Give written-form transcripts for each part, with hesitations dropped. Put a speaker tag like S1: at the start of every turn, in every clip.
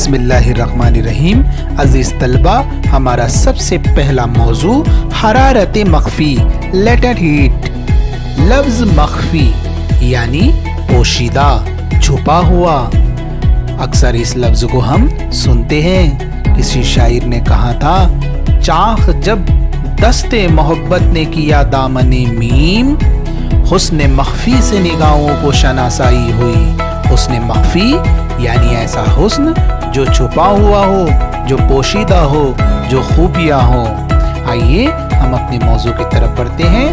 S1: बिस्मिल्लाहिर्रहमानिर्रहीम। अजीज तलबा, हमारा सबसे पहला मौजू हरारत मख्फी, लेटेंट हीट। लफ्ज मख्फी यानी पोशीदा, छुपा हुआ। अक्सर इस लफ्ज को हम सुनते हैं। किसी शायर ने कहा था, चाख जब दस्ते मोहब्बत ने किया दामने मीम, हुस्न मख्फी से निगाहों को शनासाई हुई। हुस्न मख्फी यानी ऐसा हुस्न जो छुपा हुआ हो, जो पोशीदा हो, जो खूबियां हो। आइए हम अपने मौजू की तरफ बढ़ते हैं।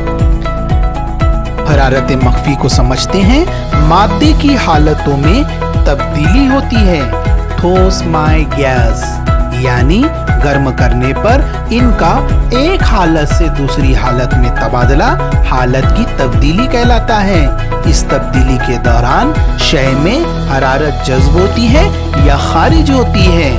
S1: हरारत मख्फी को समझते हैं। मादे की हालतों में तब्दीली होती है। ठोस माए गैस यानी गर्म करने पर इनका एक हालत से दूसरी हालत में तबादला हालत की तब्दीली कहलाता है। इस तब्दीली के दौरान शय में हरारत जज्ब होती है या खारिज होती है।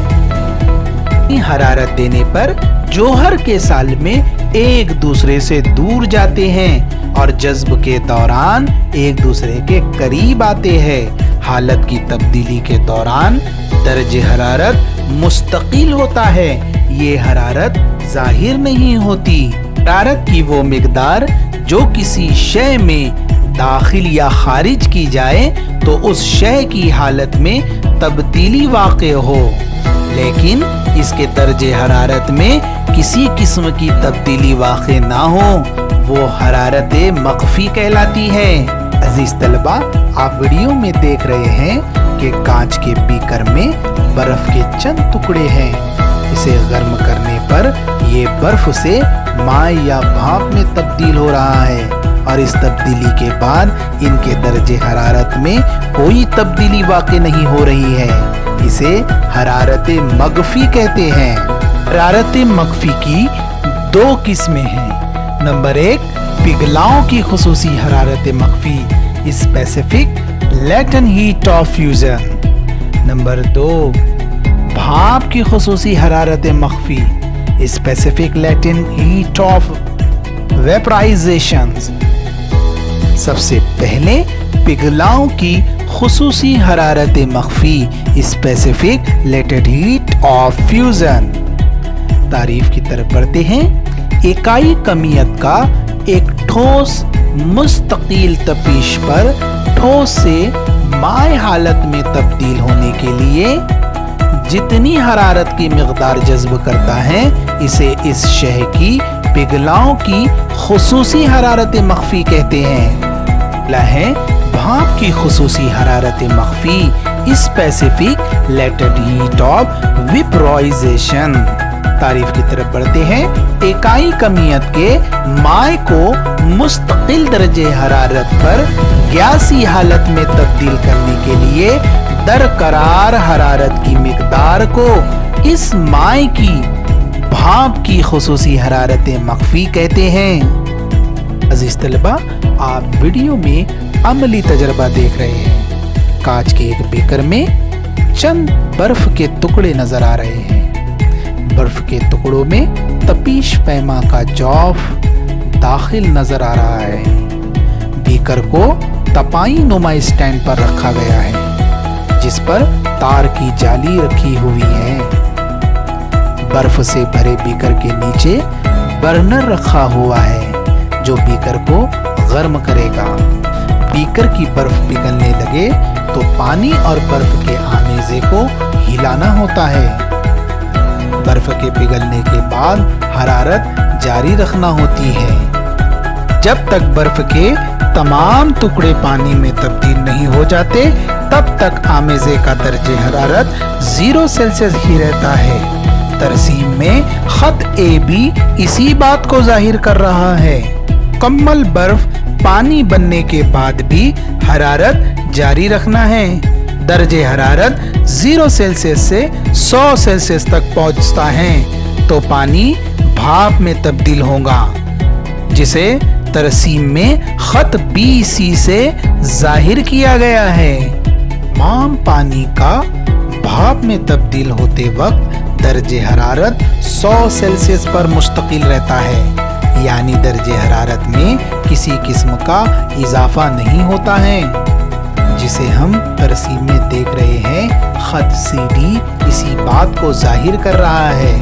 S1: हरारत देने पर जोहर के साल में एक दूसरे से दूर जाते हैं और जज्ब के दौरान एक दूसरे के करीब आते हैं। हालत की तब्दीली के दौरान दर्जे हरारत मुस्तकिल होता है। ये हरारत जाहिर नहीं होती। हरारत की वो मिकदार जो किसी शय में दाखिल या खारिज की जाए तो उस शय की हालत में तब्दीली वाक़े हो, लेकिन इसके दर्जे हरारत में किसी किस्म की तब्दीली वाक़े ना हो, वो हरारत मख्फी कहलाती है। अजीज तलबा, आप वीडियो में देख रहे हैं कि कांच के बीकर में बर्फ के चंद टुकड़े हैं। इसे गर्म करने पर ये बर्फ से माए या भाप में तब्दील हो रहा है और इस तब्दीली के बाद इनके दर्जे हरारत में कोई तब्दीली वाक़ई नहीं हो रही है। इसे हरारत मख्फी कहते हैं। हरारत मख्फी की दो किस्में हैं। नंबर 1, पिघलाओं की खुसूसी हरारत मख्फी, specific latent heat of fusion. Number 2, भाप की खुसूसी हरारत मख्फी, specific latent heat of vaporization. सबसे पहले पिघलाओं की खुसूसी हरारत मख्फी, specific latent heat of fusion. तारीफ की तरफ बढ़ते हैं। इकाई कमियत का एक ठोस मुस्तकिल तपिश पर ठोस से माए हालत में तब्दील होने के लिए जितनी हरारत की मिकदार जज्ब करता है, इसे इस शय की पिघलाओं की खुसूसी हरारत मख्फी कहते हैं। है भाप की खुसूसी हरारत मख्फी, specific latent heat of vaporization. तारीफ की तरफ बढ़ते हैं। इकाई कमियत के माए को मुस्तकिल दर्जे हरारत पर गैसी हालत में तब्दील करने के लिए दरकरार हरारत की मिकदार को इस माए की भाप की खुसूसी हरारत मख्फी कहते हैं। अजीज तलबा, आप वीडियो में अमली तजर्बा देख रहे हैं। कांच के एक बीकर में चंद बर्फ के टुकड़े नजर आ रहे हैं। बर्फ के टुकड़ों में तपीश पैमा का जौफ दाखिल नजर आ रहा है। बीकर को तपाई नुमा स्टैंड पर रखा गया है, जिस पर तार की जाली रखी हुई है। बर्फ से भरे बीकर के नीचे बर्नर रखा हुआ है जो बीकर को गर्म करेगा। बीकर की बर्फ पिघलने लगे तो पानी और बर्फ के आमेजे को हिलाना होता है। बर्फ के पिघलने के बाद हरारत जारी रखना होती है। जब तक बर्फ के तमाम टुकड़े पानी में तब्दील नहीं हो जाते, तब तक आमेजे का दर्जे हरारत 0 सेल्सियस ही रहता है। तरसीम में खत ए भी इसी बात को जाहिर कर रहा है। मुकम्मल बर्फ पानी बनने के बाद भी हरारत जारी रखना है। दर्जे हरारत 0 सेल्सियस से 100 सेल्सियस तक पहुंचता है तो पानी भाप में तब्दील होगा, जिसे तरसीम में खत BC से जाहिर किया गया है। तमाम पानी का भाप में तब्दील होते वक्त दर्जे हरारत 100 सेल्सियस पर मुस्तकिल रहता है, यानी दर्जे हरारत में किसी किस्म का इजाफा नहीं होता है। जिसे हम तरसीम में देख रहे हैं, खत CD इसी बात को जाहिर कर रहा है।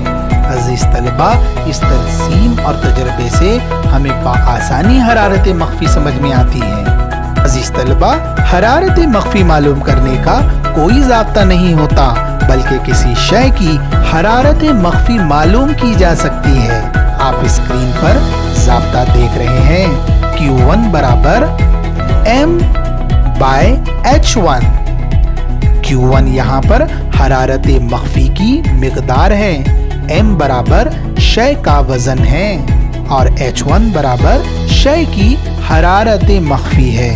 S1: अजीज तलबा, इस तरसीम और तजर्बे से हमें आसानी हरारत मख्फी समझ में आती है। अजीज तलबा, हरारत मख्फी मालूम करने का कोई ज़ाब्ता नहीं होता, बल्कि किसी शय की हरारत मख्फी मालूम की जा सकती है। आप स्क्रीन पर ज़ाब्ता देख रहे हैं। Q1 बराबर M/H1। Q1 यहाँ पर हरारत मख्फी की मिकदार है, M बराबर शय का वजन है और H1 बराबर शय की हरारत मख्फी है।